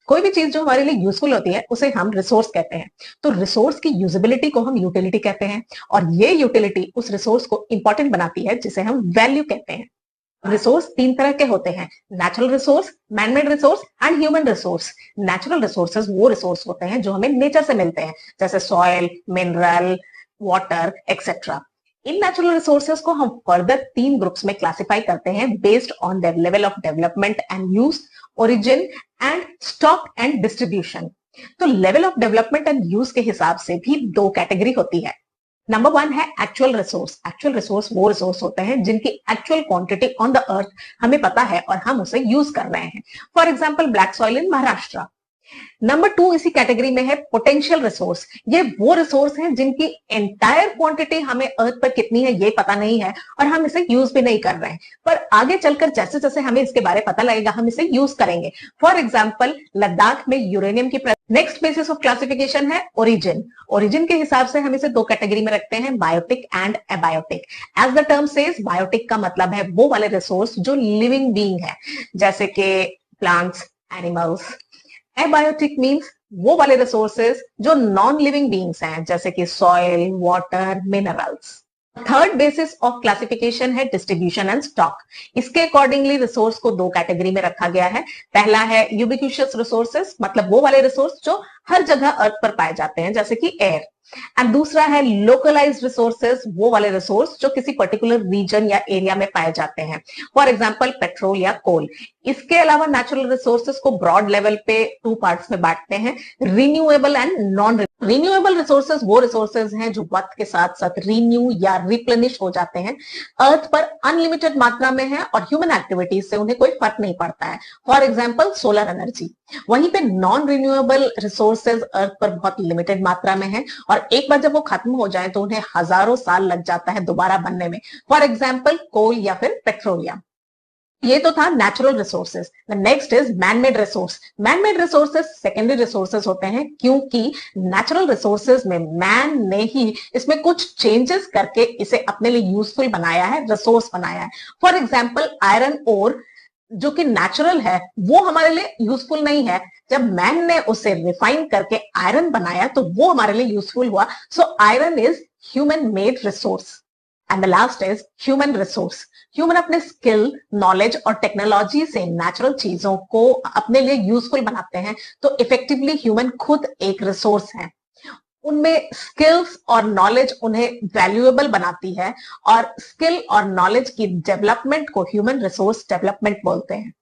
कोई भी चीज जो हमारे लिए यूजफुल होती है उसे हम रिसोर्स कहते हैं। तो रिसोर्स की यूजिबिलिटी को हम यूटिलिटी कहते हैं, और ये यूटिलिटी उस रिसोर्स को इंपॉर्टेंट बनाती है जिसे हम वैल्यू कहते हैं। रिसोर्स तीन तरह के होते हैं, natural resource, manmade resource and human resource. Natural resources वो रिसोर्स होते हैं जो हमें नेचर से मिलते हैं, जैसे सॉइल, मिनरल, वाटर एक्सेट्रा। इन नेचुरल रिसोर्सेज को हम फर्दर तीन ग्रुप्स में क्लासिफाई करते हैं based on their level of development and use, origin and stock and distribution. तो level of development and use के हिसाब से भी दो कैटेगरी होती है। नंबर वन है एक्चुअल रिसोर्स। एक्चुअल रिसोर्स वो रिसोर्स होते हैं जिनकी actual quantity on the earth हमें पता है और हम उसे यूज कर रहे हैं। For example black soil in Maharashtra. Number two इसी कैटेगरी में है पोटेंशियल रिसोर्स। ये वो रिसोर्स हैं जिनकी एंटायर क्वांटिटी हमें अर्थ पर कितनी है ये पता नहीं है और हम इसे यूज भी नहीं कर रहे हैं, पर आगे चलकर जैसे जैसे हमें इसके बारे में पता लगेगा हम इसे यूज करेंगे। फॉर एग्जाम्पल लद्दाख में यूरेनियम की नेक्स्ट बेसिस ऑफ क्लासिफिकेशन है ओरिजिन। ओरिजिन के हिसाब से हम इसे दो कैटेगरी में रखते हैं, biotic and abiotic. As the term says, biotic का मतलब है वो वाले रिसोर्स जो लिविंग बीइंग है, जैसे कि प्लांट्स, एनिमल्स। एबायोटिक मीन्स वो वाले रिसोर्सेज जो नॉन लिविंग बीइंग्स हैं, जैसे कि soil, water, minerals. Third basis of classification है डिस्ट्रीब्यूशन एंड स्टॉक। इसके अकॉर्डिंगली रिसोर्स को दो कैटेगरी में रखा गया है। पहला है यूबिक्यूशियस रिसोर्सेस, मतलब वो वाले रिसोर्स जो हर जगह अर्थ पर पाए जाते हैं, जैसे कि एयर। एंड दूसरा है लोकलाइज्ड रिसोर्सेस, वो वाले रिसोर्स जो किसी पर्टिकुलर रीजन या एरिया में पाए जाते हैं, फॉर एग्जांपल पेट्रोल या कोल। इसके अलावा नेचुरल रिसोर्सेस को ब्रॉड लेवल पे टू पार्ट्स में बांटते हैं, renewable and non renewable resources वो रिसोर्सेज हैं जो वक्त के साथ साथ रिन्यू या रिप्लेनिश हो जाते हैं, अर्थ पर अनलिमिटेड मात्रा में है और ह्यूमन एक्टिविटीज से उन्हें कोई फर्क नहीं पड़ता है, फॉर एग्जांपल सोलर एनर्जी। वहीं पे नॉन रिन्यूएबल रिसोर्सेज अर्थ पर बहुत लिमिटेड मात्रा में है और एक बार जब वो खत्म हो जाए तो उन्हें हजारों साल लग जाता है दोबारा बनने में, फॉर एग्जांपल कोल या फिर पेट्रोलियम। ये तो था natural resources. Next is manmade resource. Manmade resources secondary resources होते हैं क्योंकि नेचुरल रिसोर्सेज में मैन ने ही इसमें कुछ चेंजेस करके इसे अपने लिए यूजफुल बनाया है, रिसोर्स बनाया है। फॉर एग्जाम्पल आयरन ओर जो कि नेचुरल है वो हमारे लिए यूजफुल नहीं है, जब मैन ने उसे रिफाइन करके आयरन बनाया तो वो हमारे लिए यूजफुल हुआ। So iron is human made resource. And the last is human resource. Human अपने स्किल, नॉलेज और टेक्नोलॉजी से नेचुरल चीजों को अपने लिए यूजफुल बनाते हैं, तो इफेक्टिवली ह्यूमन खुद एक रिसोर्स है। उनमें स्किल्स और नॉलेज उन्हें वैल्यूएबल बनाती है और स्किल और नॉलेज की डेवलपमेंट को ह्यूमन रिसोर्स डेवलपमेंट बोलते हैं।